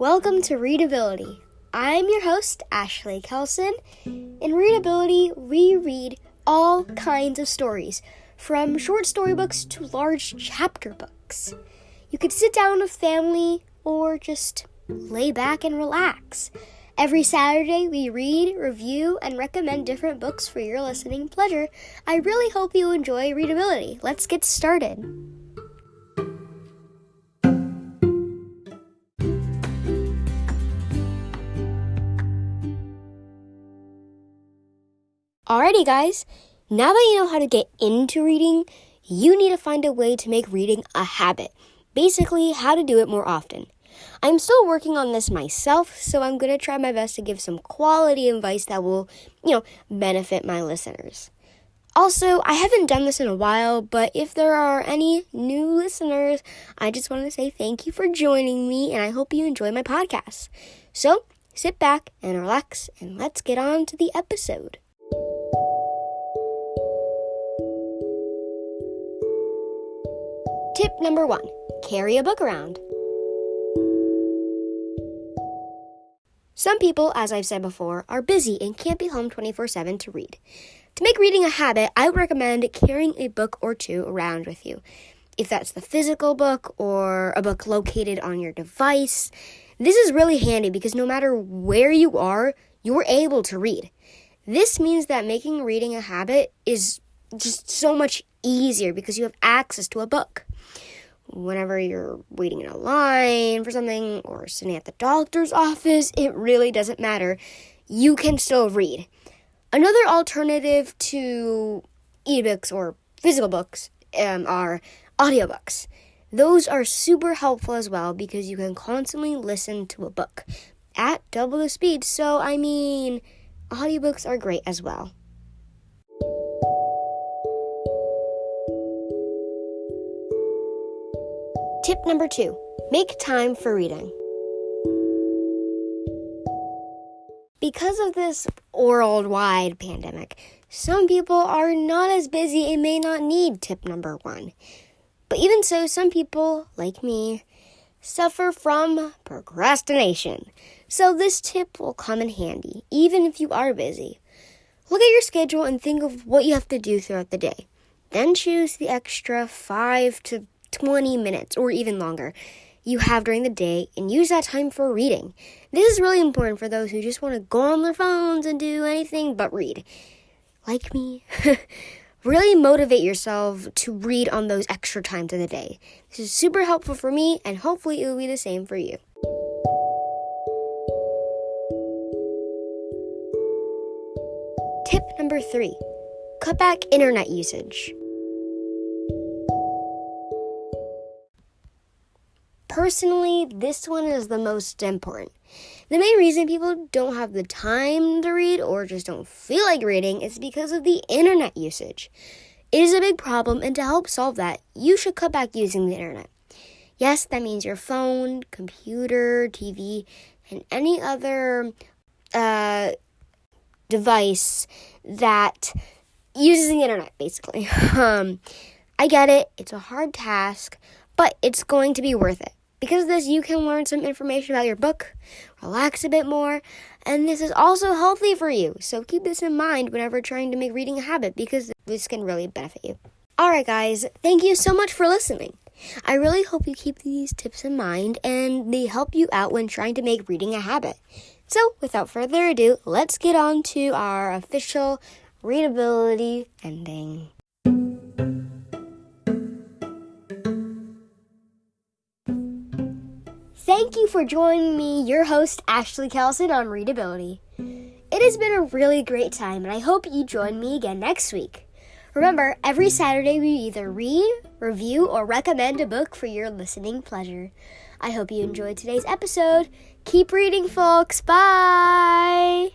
Welcome to Readability. I'm your host, Ashley Kelson. In Readability, we read all kinds of stories, from short storybooks to large chapter books. You could sit down with family or just lay back and relax. Every Saturday, we read, review, and recommend different books for your listening pleasure. I really hope you enjoy Readability. Let's get started. Alrighty guys, now that you know how to get into reading, you need to find a way to make reading a habit. Basically, how to do it more often. I'm still working on this myself, so I'm going to try my best to give some quality advice that will, benefit my listeners. Also, I haven't done this in a while, but if there are any new listeners, I just want to say thank you for joining me, and I hope you enjoy my podcast. So, sit back and relax, and let's get on to the episode. Tip number 1, carry a book around. Some people, as I've said before, are busy and can't be home 24/7 to read. To make reading a habit, I would recommend carrying a book or two around with you. If that's the physical book or a book located on your device, this is really handy because no matter where you are, you're able to read. This means that making reading a habit is just so much easier because you have access to a book. Whenever you're waiting in a line for something or sitting at the doctor's office, it really doesn't matter. You can still read. Another alternative to ebooks or physical books are audiobooks. Those are super helpful as well because you can constantly listen to a book at double the speed. So, audiobooks are great as well. Tip number 2, make time for reading. Because of this worldwide pandemic, some people are not as busy and may not need tip number 1. But even so, some people, like me, suffer from procrastination. So this tip will come in handy, even if you are busy. Look at your schedule and think of what you have to do throughout the day. Then choose the extra 5 to 20 minutes or even longer you have during the day and use that time for reading. This is really important for those who just want to go on their phones and do anything but read. Like me. Really motivate yourself to read on those extra times in the day. This is super helpful for me and hopefully it will be the same for you. Tip number 3, cut back internet usage. Personally, this one is the most important. The main reason people don't have the time to read or just don't feel like reading is because of the internet usage. It is a big problem, and to help solve that, you should cut back using the internet. Yes, that means your phone, computer, TV, and any other device that uses the internet, basically. I get it. It's a hard task, but it's going to be worth it. Because of this, you can learn some information about your book, relax a bit more, and this is also healthy for you. So keep this in mind whenever trying to make reading a habit because this can really benefit you. Alright guys, thank you so much for listening. I really hope you keep these tips in mind and they help you out when trying to make reading a habit. So without further ado, let's get on to our official readability ending. Thank you for joining me, your host, Ashley Kelson, on Readability. It has been a really great time, and I hope you join me again next week. Remember, every Saturday we either read, review, or recommend a book for your listening pleasure. I hope you enjoyed today's episode. Keep reading, folks. Bye!